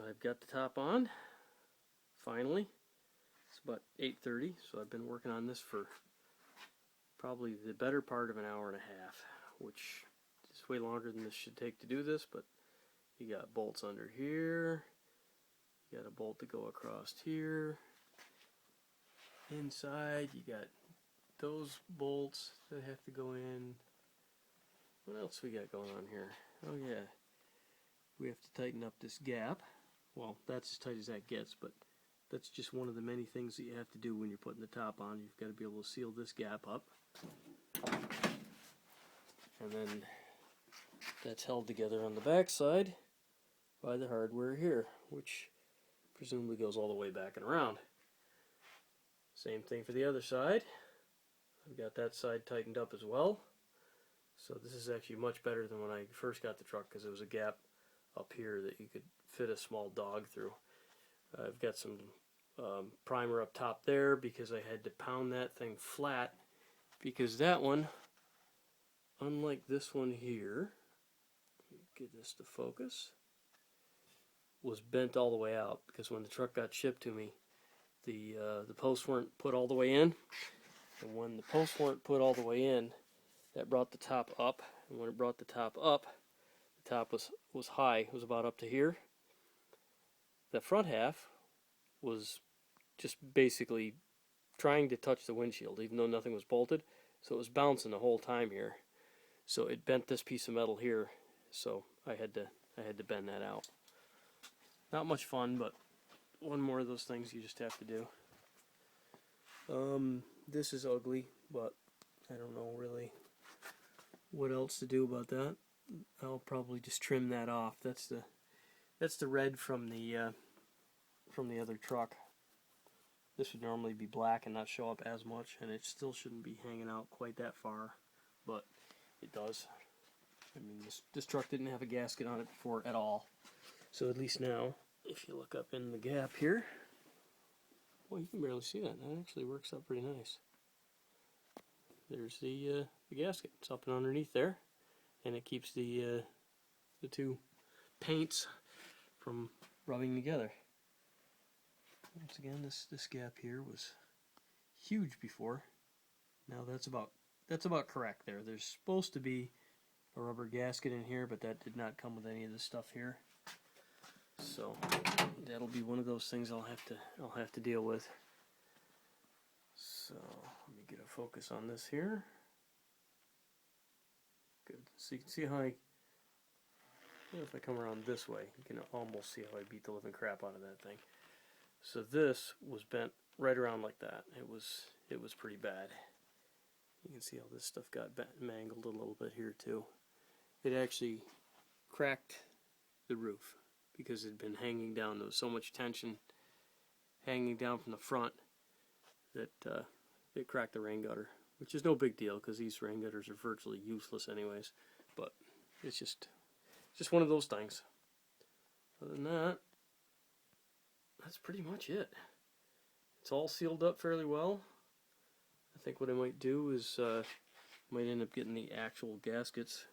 I've got the top on, finally. It's about 8:30, so I've been working on this for probably the better part of an hour and a half, which is way longer than this should take to do this, but you got bolts under here, you got a bolt to go across here, inside you got those bolts that have to go in. What else we got going on here? Oh yeah, we have to tighten up this gap. Well, that's as tight as that gets, but that's just one of the many things that you have to do when you're putting the top on. You've got to be able to seal this gap up. And then that's held together on the back side by the hardware here, which presumably goes all the way back and around. Same thing for the other side. I've got that side tightened up as well. So this is actually much better than when I first got the truck, because there was a gap up here that you could fit a small dog through. I've got some primer up top there because I had to pound that thing flat, because that one, unlike this one here, get this to focus, was bent all the way out, because when the truck got shipped to me, the posts weren't put all the way in, and when the posts weren't put all the way in, that brought the top up, and when it brought the top up, the top was high. It was about up to here. The front half was just basically trying to touch the windshield, even though nothing was bolted, so it was bouncing the whole time here. So it bent this piece of metal here, so I had to bend that out. Not much fun, but one more of those things you just have to do. This is ugly, but I don't know really what else to do about that. I'll probably just trim that off. That's the red from the other truck. This would normally be black and not show up as much, and it still shouldn't be hanging out quite that far, but it does. I mean, this truck didn't have a gasket on it before at all, so at least now, if you look up in the gap here, well, you can barely see that. That actually works out pretty nice. There's the gasket. It's up and underneath there, and it keeps the two paints from rubbing together. Once again, this gap here was huge before. Now that's about correct there. There's supposed to be a rubber gasket in here, but that did not come with any of this stuff here. So that'll be one of those things I'll have to deal with. So let me get a focus on this here. Good. So you can see how if I come around this way, you can almost see how I beat the living crap out of that thing. So this was bent right around like that. It was pretty bad. You can see how this stuff got mangled a little bit here too. It actually cracked the roof because it had been hanging down. There was so much tension hanging down from the front that it cracked the rain gutter, which is no big deal because these rain gutters are virtually useless anyways. But it's just one of those things. Other than that, that's pretty much it. It's all sealed up fairly well. I think what I might do is might end up getting the actual gaskets,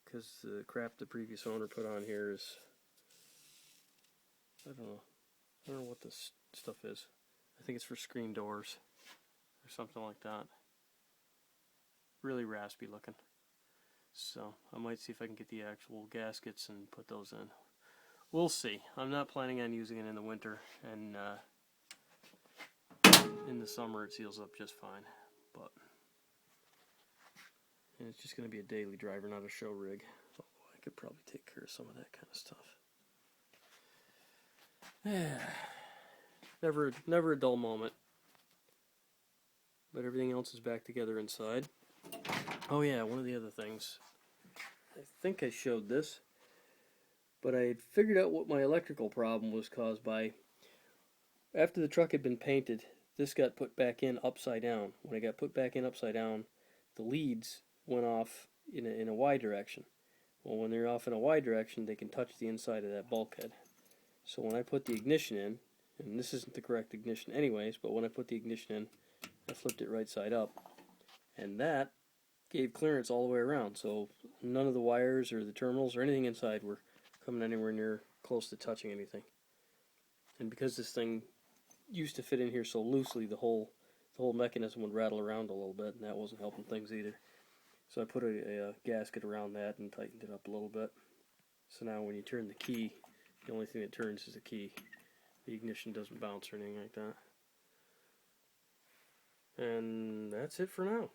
because the crap the previous owner put on here is, I don't know what this stuff is. I think it's for screen doors or something like that. Really raspy looking. So I might see if I can get the actual gaskets and put those in. We'll see. I'm not planning on using it in the winter, and in the summer it seals up just fine. But and it's just going to be a daily driver, not a show rig. Although I could probably take care of some of that kind of stuff. Yeah, never a dull moment. But everything else is back together inside. Oh yeah, one of the other things. I think I showed this, but I had figured out what my electrical problem was caused by. After the truck had been painted, this got put back in upside down. When it got put back in upside down, the leads went off in a Y direction. Well, when they're off in a Y direction, they can touch the inside of that bulkhead. So when I put the ignition in, and this isn't the correct ignition anyways, but when I put the ignition in, I flipped it right side up, and that gave clearance all the way around. So none of the wires or the terminals or anything inside were coming anywhere near close to touching anything. And because this thing used to fit in here so loosely, the whole mechanism would rattle around a little bit, and that wasn't helping things either. So I put a gasket around that and tightened it up a little bit. So now when you turn the key, the only thing that turns is the key. The ignition doesn't bounce or anything like that. And that's it for now.